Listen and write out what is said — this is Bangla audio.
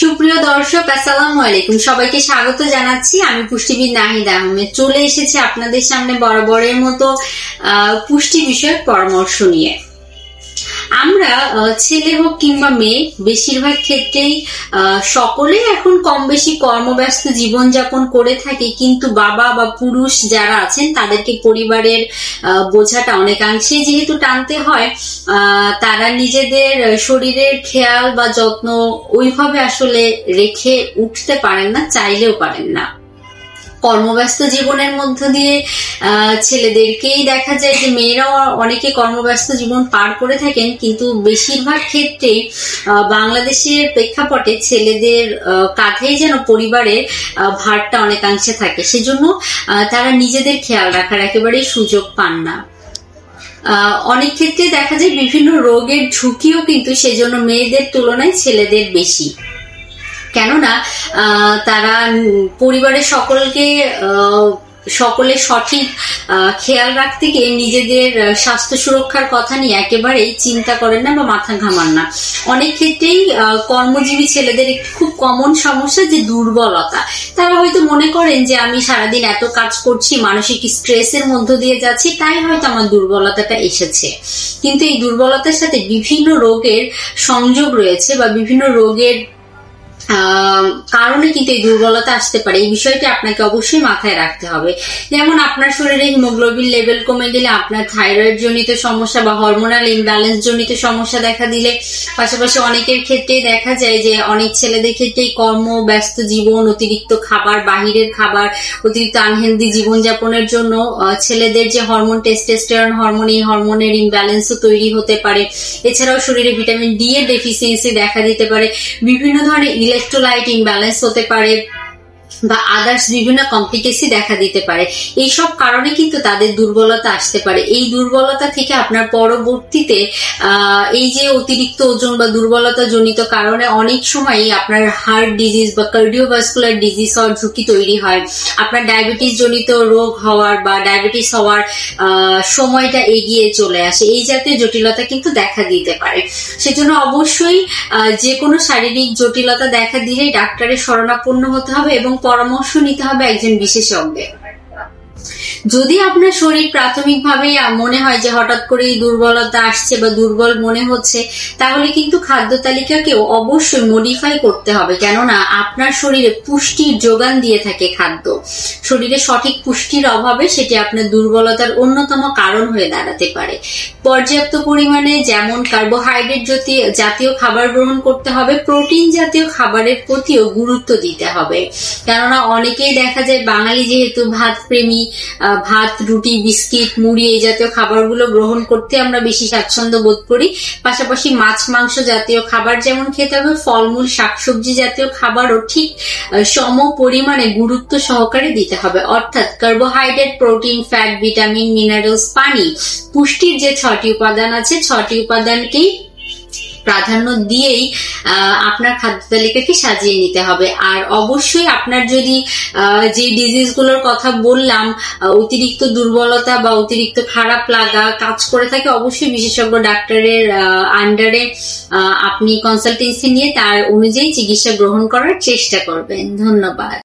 সুপ্রিয় দর্শক, আসসালামু আলাইকুম। সবাইকে স্বাগত জানাচ্ছি। আমি পুষ্টিবিদ নাহিদা আহমেদ চলে এসেছি আপনাদের সামনে বরাবরের মতো পুষ্টি বিষয়ক পরামর্শ নিয়ে। আমরা ছেলে হোক কিংবা মেয়ে, বেশিরভাগ ক্ষেত্রেই সকলেই এখন কম বেশি কর্মব্যস্ত জীবনযাপন করে থাকে, কিন্তু বাবা বা পুরুষ যারা আছেন তাদেরকে পরিবারের বোঝাটা অনেকাংশে যেহেতু টানতে হয়, তারা নিজেদের শরীরের খেয়াল বা যত্ন ওইভাবে আসলে রেখে উঠতে পারেন না, চাইলেও পারেন না। কর্মব্যস্ত জীবনের মধ্য দিয়ে ছেলেদেরকেই দেখা যায় যে মেয়েরাও অনেকে কর্মব্যস্ত জীবন পার করে থাকেন, কিন্তু বেশিরভাগ ক্ষেত্রে বাংলাদেশের প্রেক্ষাপটে ছেলেদের কাঁধেই যেন পরিবারের ভারটা অনেকাংশে থাকে, সেজন্য তারা নিজেদের খেয়াল রাখার একেবারেই সুযোগ পান না। অনেক ক্ষেত্রে দেখা যায় বিভিন্ন রোগের ঝুঁকিও কিন্তু সেজন্য মেয়েদের তুলনায় ছেলেদের বেশি, কেননা তারা পরিবারের সকলের সঠিক খেয়াল রাখতে গিয়ে নিজেদের স্বাস্থ্য সুরক্ষার কথা নিয়ে একেবারেই চিন্তা করেন না বা মাথা ঘামান না। অনেক ক্ষেত্রেই কর্মজীবী ছেলেদের একটি খুব কমন সমস্যা যে দুর্বলতা। তারা হয়তো মনে করেন যে আমি সারাদিন এত কাজ করছি, মানসিক স্ট্রেসের মধ্য দিয়ে যাচ্ছি, তাই হয়তো আমার দুর্বলতাটা এসেছে। কিন্তু এই দুর্বলতার সাথে বিভিন্ন রোগের সংযোগ রয়েছে বা বিভিন্ন রোগের কারণে কিন্তু এই দুর্বলতা আসতে পারে। এই বিষয়টি আপনাকে অবশ্যই মাথায় রাখতে হবে। যেমন আপনার শরীরে হিমোগ্লোবিন লেভেল কমে গেলে, আপনার থাইরয়েড জনিত সমস্যা বা হরমোনাল ইমব্যালেন্স জনিত সমস্যা দেখা দিলে, পাশাপাশি অনেকের ক্ষেত্রে দেখা যায় যে অনেক ছেলেদের ক্ষেত্রে কর্ম ব্যস্ত জীবন, অতিরিক্ত খাবার, বাহিরের খাবার, অতিরিক্ত আনহেলদি জীবনযাপনের জন্য ছেলেদের যে হরমোন টেস্টোস্টেরন হরমোন, এই হরমোনের ইমব্যালেন্সও তৈরি হতে পারে। এছাড়াও শরীরে ভিটামিন ডি এর ডেফিসিয়েন্সি দেখা দিতে পারে, বিভিন্ন ধরনের ইলেকট্রোলাইট ইমব্যালেন্স হতে পারে বা আদার্স বিভিন্ন কমপ্লিকেসি দেখা দিতে পারে। এইসব কারণে কিন্তু তাদের দুর্বলতা আসতে পারে। এই দুর্বলতা থেকে আপনার পরবর্তীতে এই যে অতিরিক্ত ওজন বা দুর্বলতা জনিত কারণে অনেক সময় আপনার হার্ট ডিজিজ বা কার্ডিওভাস্কুলার ডিজিজ হওয়ার ঝুঁকি তৈরি হয়। আপনার ডায়াবেটিস জনিত রোগ হওয়ার বা ডায়াবেটিস হওয়ার সময়টা এগিয়ে চলে আসে। এই জাতীয় জটিলতা কিন্তু দেখা দিতে পারে। সেজন্য অবশ্যই যে কোনো শারীরিক জটিলতা দেখা দিলেই ডাক্তারের শরণাপন্ন হতে হবে এবং পরামর্শ নিতে হবে একজন বিশেষজ্ঞের। যদি আপনার শরীর প্রাথমিকভাবেই মনে হয় যে হঠাৎ করে দুর্বলতা আসছে বা দুর্বল মনে হচ্ছে, তাহলে কিন্তু খাদ্য তালিকাকেও অবশ্যই মডিফাই করতে হবে, কেননা আপনার শরীরে পুষ্টির যোগান দিয়ে থাকে খাদ্য। শরীরে সঠিক পুষ্টির অভাবে সেটি আপনার দুর্বলতার অন্যতম কারণ হয়ে দাঁড়াতে পারে। পর্যাপ্ত পরিমাণে যেমন কার্বোহাইড্রেট জাতীয় খাবার গ্রহণ করতে হবে, প্রোটিন জাতীয় খাবারের প্রতিও গুরুত্ব দিতে হবে, কেননা অনেকেই দেখা যায় বাঙালি যেহেতু ভাত প্রেমী, ভাত, রুটি, বিস্কিট, মুড়ি এই জাতীয় খাবারগুলো গ্রহণ করতে আমরা বেশি স্বাচ্ছন্দ্য বোধ করি। পাশাপাশি মাছ মাংস জাতীয় খাবার যেমন খেতে হবে, ফলমূল শাকসবজি জাতীয় খাবারও ঠিক সম পরিমাণে গুরুত্ব সহকারে দিতে হবে। অর্থাৎ carbohydrate, protein, fat, vitamin, minerals, পানি, পুষ্টির যে 6টি উপাদান আছে, 6টি উপাদানকেই প্রাধান্য দিয়েই আপনার খাদ্য তালিকাকে সাজিয়ে নিতে হবে। আর অবশ্যই আপনার যদি যে ডিজিজগুলোর কথা বললাম, অতিরিক্ত দুর্বলতা বা অতিরিক্ত খারাপ লাগা কাজ করে থাকে, অবশ্যই বিশেষজ্ঞ ডাক্তারের আন্ডারে আপনি কনসালটেন্সি নিয়ে তার অনুযায়ী চিকিৎসা গ্রহণ করার চেষ্টা করবেন। ধন্যবাদ।